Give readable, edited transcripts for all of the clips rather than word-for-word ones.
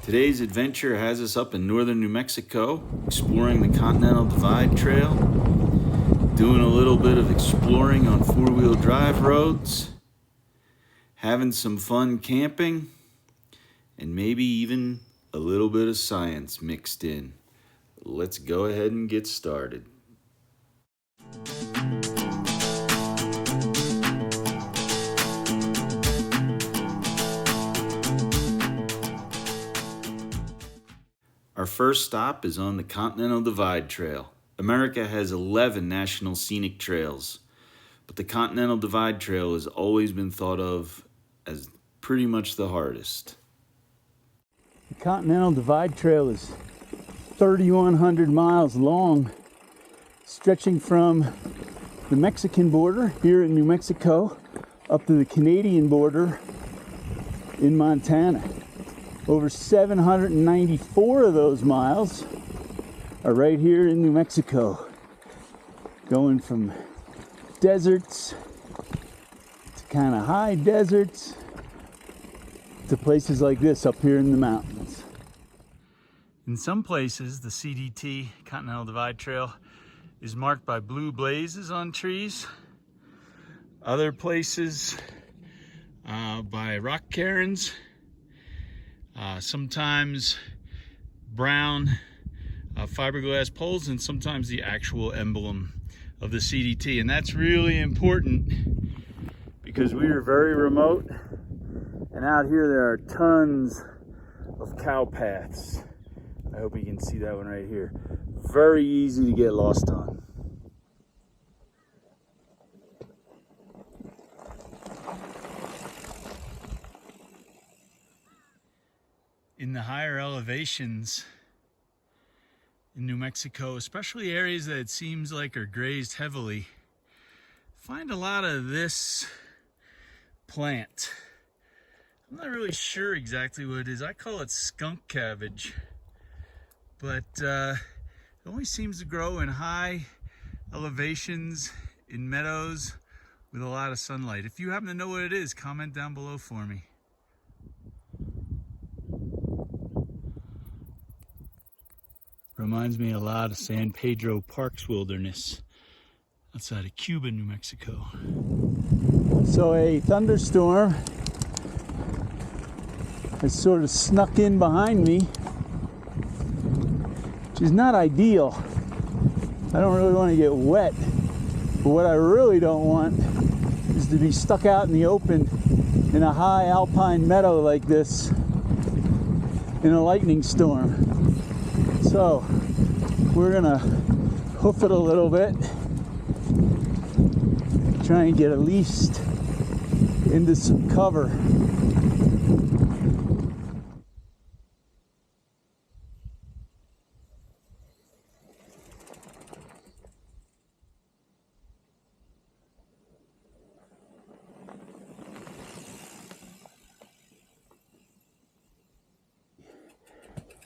Today's adventure has us up in northern New Mexico, exploring the Continental Divide Trail, doing a little bit of exploring on four-wheel drive roads, having some fun camping, and maybe even a little bit of science mixed in. Let's go ahead and get started. Our first stop is on the Continental Divide Trail. America has 11 national scenic trails, but the Continental Divide Trail has always been thought of as pretty much the hardest. The Continental Divide Trail is 3,100 miles long, stretching from the Mexican border here in New Mexico up to the Canadian border in Montana. Over 794 of those miles are right here in New Mexico, going from deserts to kind of high deserts to places like this up here in the mountains. In some places, the CDT, Continental Divide Trail, is marked by blue blazes on trees. Other places by rock cairns. Sometimes brown fiberglass poles, and sometimes the actual emblem of the CDT. And that's really important because we are very remote, and out here there are tons of cow paths. I hope you can see that one right here. Very easy to get lost on. In the higher elevations in New Mexico, especially areas that it seems like are grazed heavily, find a lot of this plant. I'm not really sure exactly what it is. I call it skunk cabbage, but it only seems to grow in high elevations, in meadows with a lot of sunlight. If you happen to know what it is, comment down below for me. Reminds me a lot of San Pedro Parks Wilderness outside of Cuba, New Mexico. So a thunderstorm has sort of snuck in behind me, which is not ideal. I don't really want to get wet, but what I really don't want is to be stuck out in the open in a high alpine meadow like this in a lightning storm. So we're gonna hoof it a little bit, try and get at least into some cover.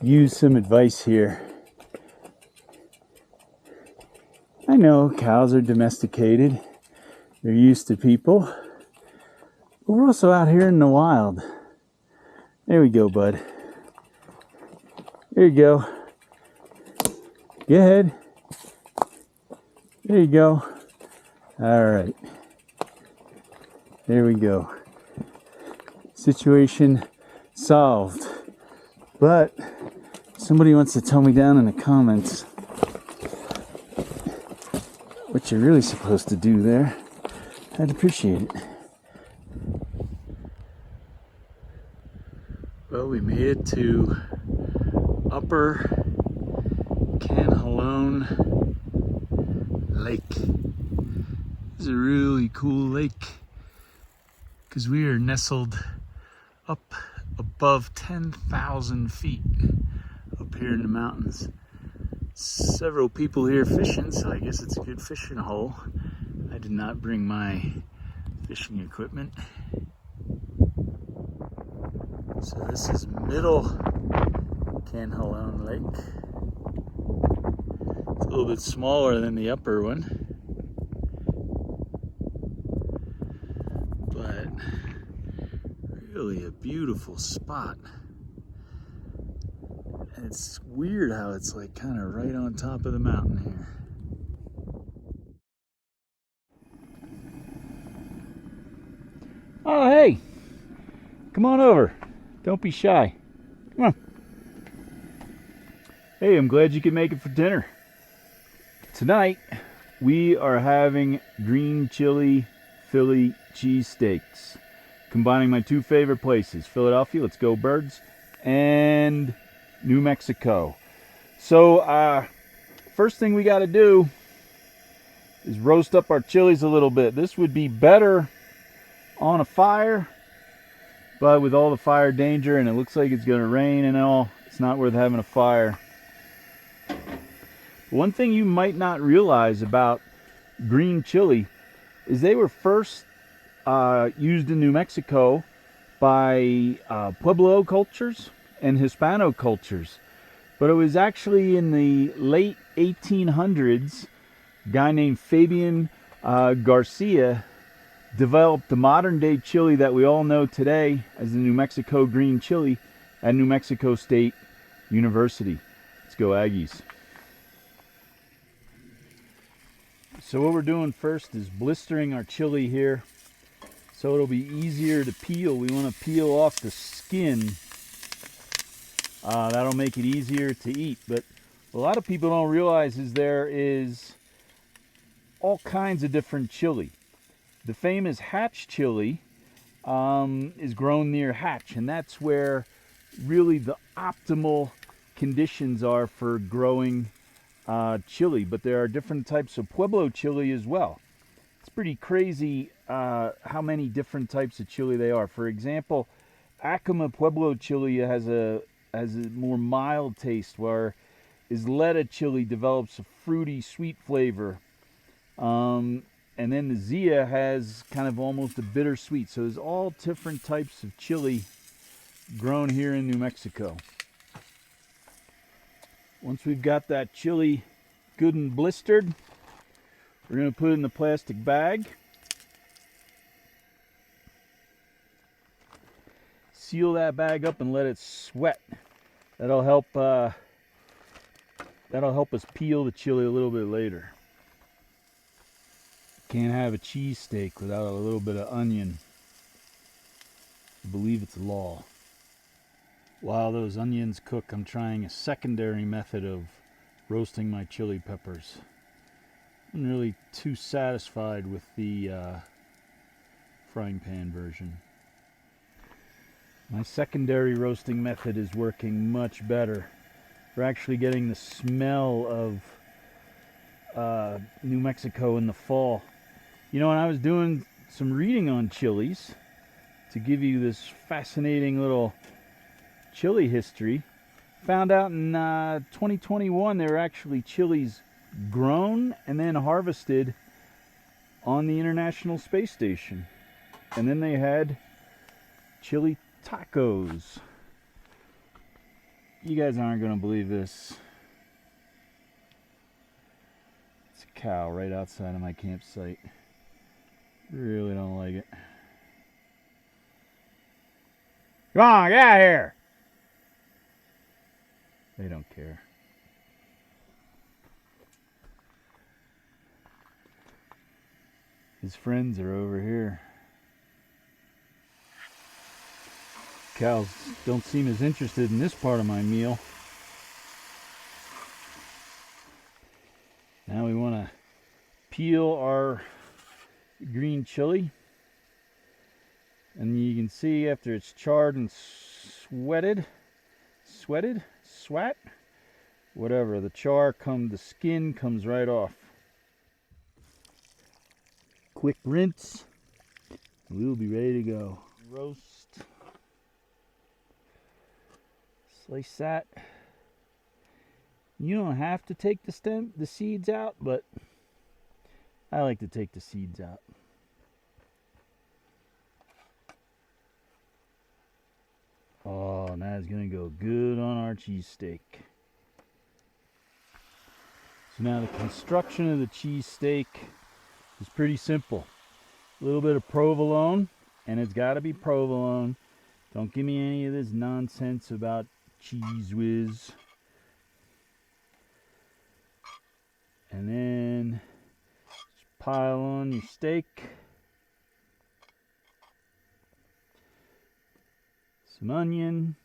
Use some advice here. I know cows are domesticated, they're used to people, but we're also out here in the wild. There we go, bud. There you go. Go ahead. There you go. All right. There we go. Situation solved. But somebody wants to tell me down in the comments what you're really supposed to do there. I'd appreciate it. Well, we made it to Upper Canjalón Lake. This is a really cool lake because we are nestled up above 10,000 feet up here in the mountains. Several people here fishing, so I guess it's a good fishing hole. I did not bring my fishing equipment. So this is Middle Canjalón Lake. It's a little bit smaller than the upper one, but really a beautiful spot. It's weird how it's like kind of right on top of the mountain here. Oh, hey, come on over. Don't be shy. Come on. Hey, I'm glad you could make it for dinner. Tonight, we are having green chili Philly cheesesteaks, combining my two favorite places, Philadelphia, let's go Birds, and New Mexico. So, first thing we got to do is roast up our chilies a little bit. This would be better on a fire, but with all the fire danger and it looks like it's going to rain and all, it's not worth having a fire. One thing you might not realize about green chili is they were first used in New Mexico by Pueblo cultures and Hispano cultures. But it was actually in the late 1800s, a guy named Fabian Garcia developed the modern day chili that we all know today as the New Mexico green chili at New Mexico State University. Let's go Aggies. So what we're doing first is blistering our chili here so it'll be easier to peel. We want to peel off the skin. That'll make it easier to eat. But a lot of people don't realize is there is all kinds of different chili. The famous Hatch chili is grown near Hatch, and that's where really the optimal conditions are for growing chili. But there are different types of Pueblo chili as well. It's pretty crazy how many different types of chili they are. For example, Acoma Pueblo chili has a more mild taste, where Isleta chili develops a fruity, sweet flavor. And then the Zia has kind of almost a bittersweet. So there's all different types of chili grown here in New Mexico. Once we've got that chili good and blistered, we're going to put it in the plastic bag. Seal that bag up and let it sweat. That'll help us peel the chili a little bit later. Can't have a cheesesteak without a little bit of onion. I believe it's law. While those onions cook, I'm trying a secondary method of roasting my chili peppers. I'm really too satisfied with the frying pan version. My secondary roasting method is working much better. We're actually getting the smell of New Mexico in the fall. You know, when I was doing some reading on chilies to give you this fascinating little chili history, found out in 2021 there were actually chilies grown and then harvested on the International Space Station. And then they had chili tacos. You guys aren't going to believe this. It's a cow right outside of my campsite. Really don't like it. Come on, get out of here! They don't care. His friends are over here. Cows don't seem as interested in this part of my meal. Now we want to peel our green chili. And you can see after it's charred and sweat, whatever, the skin comes right off. Quick rinse, we'll be ready to go. Roast. Slice that. You don't have to take the seeds out, but I like to take the seeds out. Oh, and that is going to go good on our cheesesteak. So now the construction of the cheesesteak is pretty simple. A little bit of provolone, and it's got to be provolone. Don't give me any of this nonsense about cheese whiz. And then just pile on your steak. Some onion.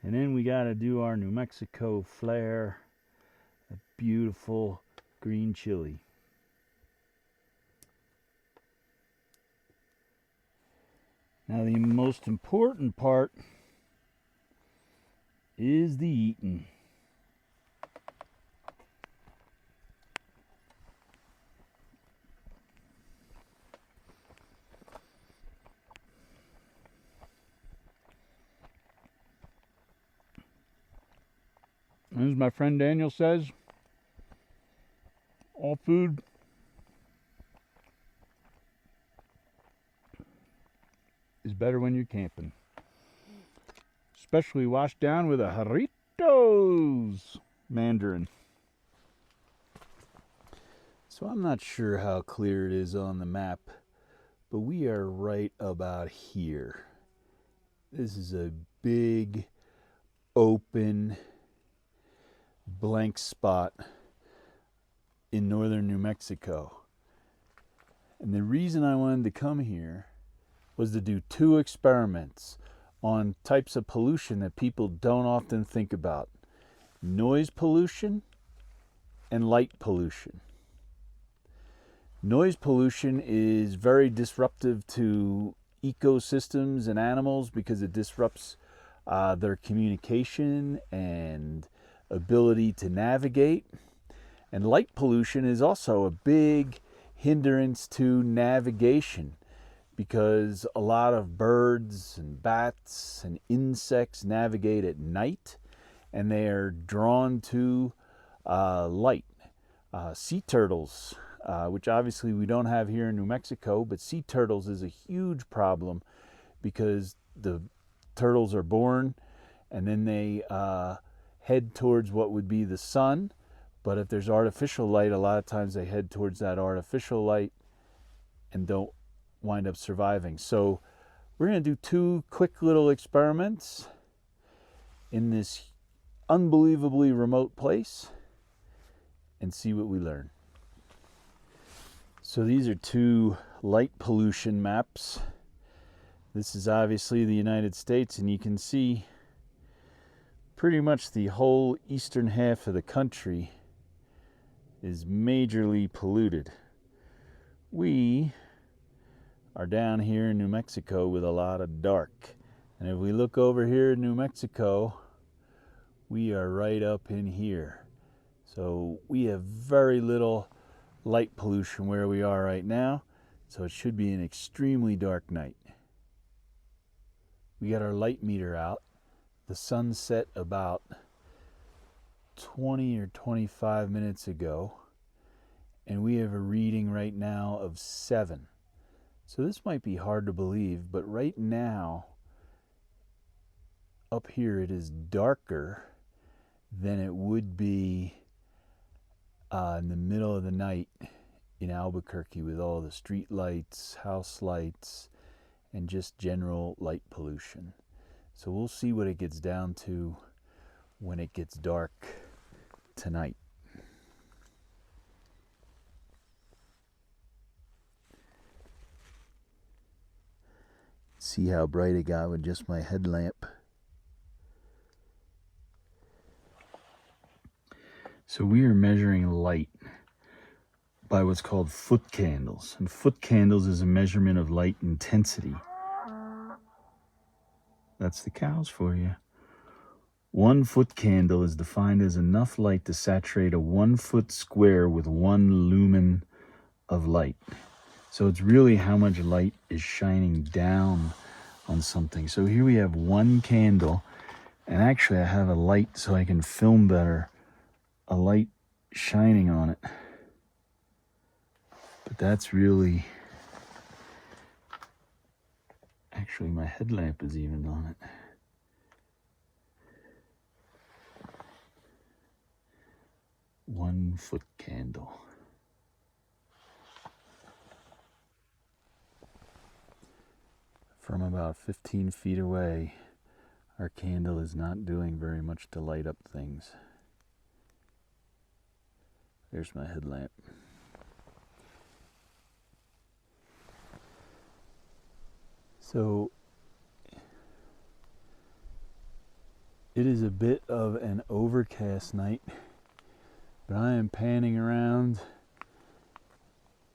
And then we got to do our New Mexico flair, a beautiful green chili. Now the most important part is the eating. As my friend Daniel says, all food is better when you're camping. Especially washed down with a Jarritos mandarin. So I'm not sure how clear it is on the map, but we are right about here. This is a big, open, blank spot in northern New Mexico. And the reason I wanted to come here was to do two experiments on types of pollution that people don't often think about: noise pollution and light pollution. Noise pollution is very disruptive to ecosystems and animals because it disrupts their communication and ability to navigate. And light pollution is also a big hindrance to navigation because a lot of birds and bats and insects navigate at night and they are drawn to light. Sea turtles, which obviously we don't have here in New Mexico, but sea turtles is a huge problem because the turtles are born and then they head towards what would be the sun. But if there's artificial light, a lot of times they head towards that artificial light and don't wind up surviving. So we're going to do two quick little experiments in this unbelievably remote place and see what we learn. So these are two light pollution maps. This is obviously the United States, and you can see pretty much the whole eastern half of the country is majorly polluted. We are down here in New Mexico with a lot of dark. And if we look over here in New Mexico, we are right up in here. So we have very little light pollution where we are right now. So it should be an extremely dark night. We got our light meter out. The sun set about 20 or 25 minutes ago. And we have a reading right now of 7. So this might be hard to believe, but right now, up here it is darker than it would be in the middle of the night in Albuquerque with all the street lights, house lights, and just general light pollution. So we'll see what it gets down to when it gets dark tonight. See how bright it got with just my headlamp. So we are measuring light by what's called foot candles. And foot candles is a measurement of light intensity. That's the cows for you. 1 foot candle is defined as enough light to saturate a 1 foot square with 1 lumen of light. So it's really how much light is shining down on something. So here we have 1 candle, and actually I have a light so I can film better, a light shining on it. But that's really, actually my headlamp is even on it. One foot candle. From about 15 feet away, Our candle is not doing very much to light up things. There's my headlamp. So it is a bit of an overcast night, but I am panning around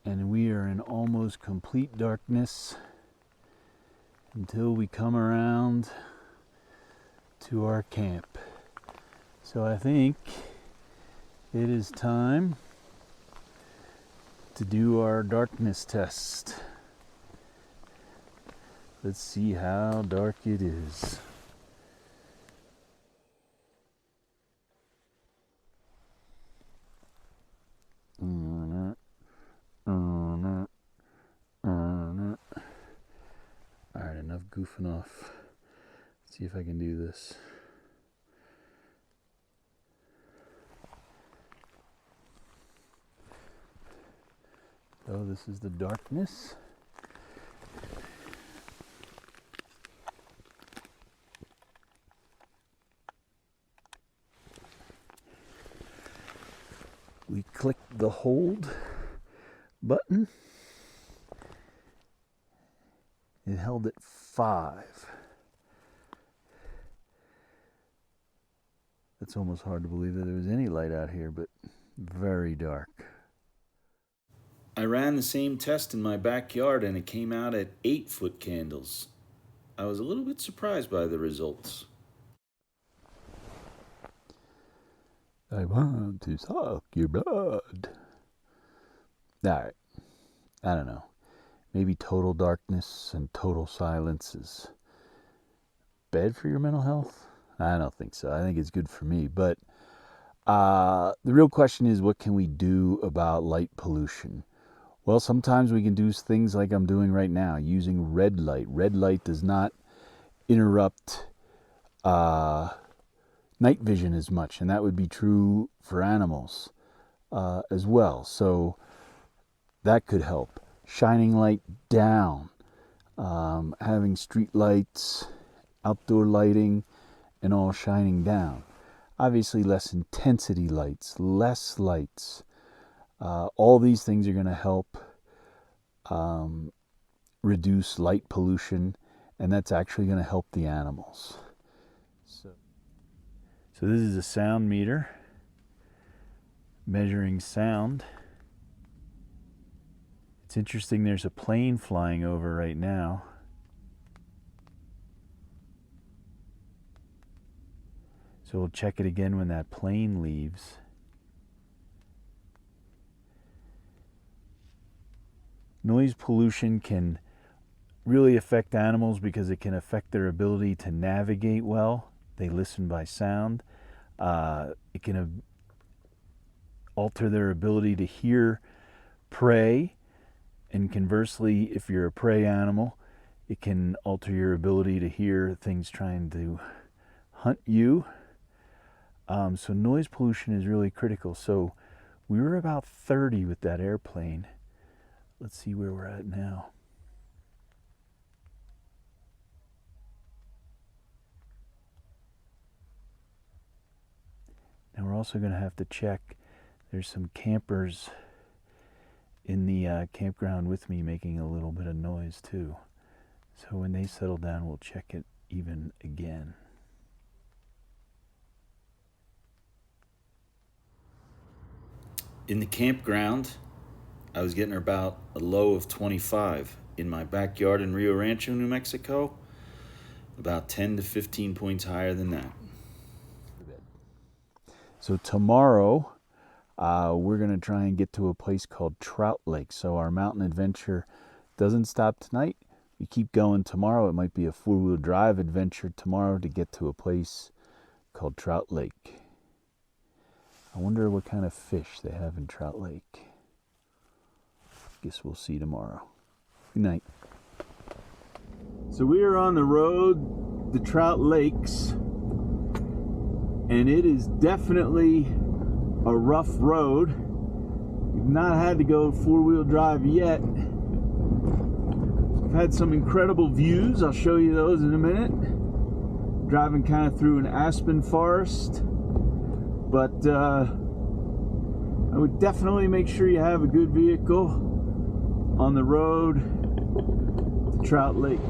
and we are in almost complete darkness until we come around to our camp. So I think it is time to do our darkness test. Let's see how dark it is. Alright, enough goofing off. Let's see if I can do this. So this is the darkness. We click the hold button. It held at 5. It's almost hard to believe that there was any light out here, but very dark. I ran the same test in my backyard and it came out at 8-foot candles. I was a little bit surprised by the results. I want to suck your blood. Alright, I don't know. Maybe total darkness and total silence is bad for your mental health? I don't think so. I think it's good for me. But the real question is, what can we do about light pollution? Well, sometimes we can do things like I'm doing right now, using red light. Red light does not interrupt night vision as much, and that would be true for animals as well. So that could help. Shining light down, having street lights, outdoor lighting, and all shining down. Obviously less intensity lights, less lights. All these things are going to help reduce light pollution, and that's actually going to help the animals. So this is a sound meter measuring sound. It's interesting, there's a plane flying over right now. So we'll check it again when that plane leaves. Noise pollution can really affect animals because it can affect their ability to navigate well. They listen by sound. It can alter their ability to hear prey. And conversely, if you're a prey animal, it can alter your ability to hear things trying to hunt you. So noise pollution is really critical. So we were about 30 with that airplane. Let's see where we're at now. Now we're also going to have to check. There's some campers in the campground with me making a little bit of noise too. So when they settle down, we'll check it even again. In the campground, I was getting about a low of 25. In my backyard in Rio Rancho, New Mexico, about 10 to 15 points higher than that. So tomorrow, we're going to try and get to a place called Trout Lake. So our mountain adventure doesn't stop tonight. We keep going tomorrow. It might be a 4-wheel drive adventure tomorrow to get to a place called Trout Lake. I wonder what kind of fish they have in Trout Lake. Guess we'll see tomorrow. Good night. So we are on the road, the Trout Lakes, and it is definitely a rough road. We've not had to go 4-wheel drive yet. We've had some incredible views. I'll show you those in a minute. driving kind of through an aspen forest, but I would definitely make sure you have a good vehicle on the road to Trout Lakes.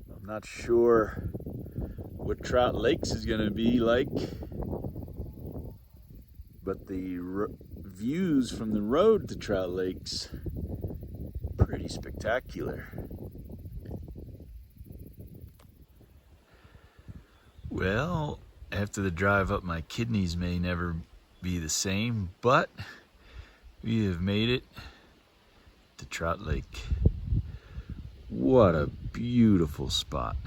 I'm not sure what Trout Lakes is going to be like, but the views from the road to Trout Lakes, pretty spectacular. Well, after the drive up, my kidneys may never be the same, but we have made it to Trout Lake. What a beautiful spot.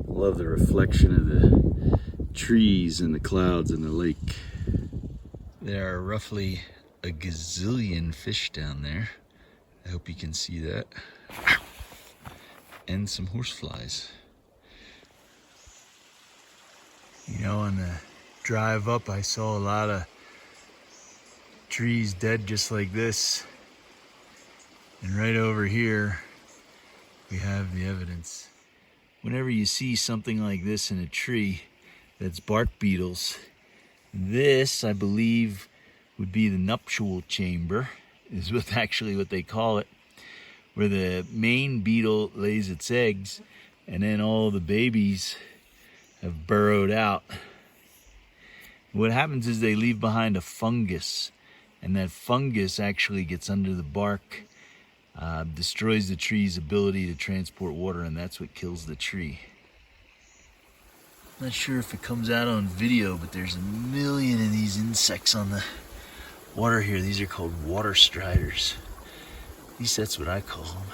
Love the reflection of the trees and the clouds in the lake. There are roughly a gazillion fish down there. I hope you can see that. And some horseflies. You know, on the drive up, I saw a lot of trees dead just like this. And right over here, we have the evidence. Whenever you see something like this in a tree that's bark beetles, this, I believe, would be the nuptial chamber, is actually what they call it, where the main beetle lays its eggs, and then all the babies have burrowed out. What happens is they leave behind a fungus, and that fungus actually gets under the bark, destroys the tree's ability to transport water, and that's what kills the tree. Not sure if it comes out on video, but there's a million of these insects on the water here. These are called water striders. At least that's what I call them.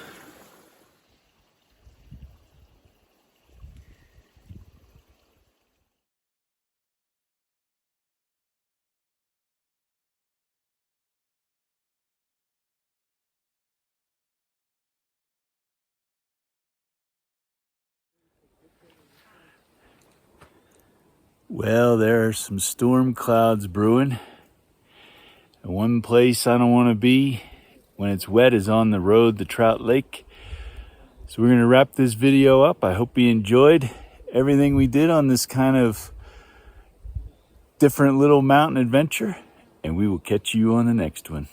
Well, there are some storm clouds brewing. And one place I don't want to be when it's wet is on the road to Trout Lake. So we're going to wrap this video up. I hope you enjoyed everything we did on this kind of different little mountain adventure. And we will catch you on the next one.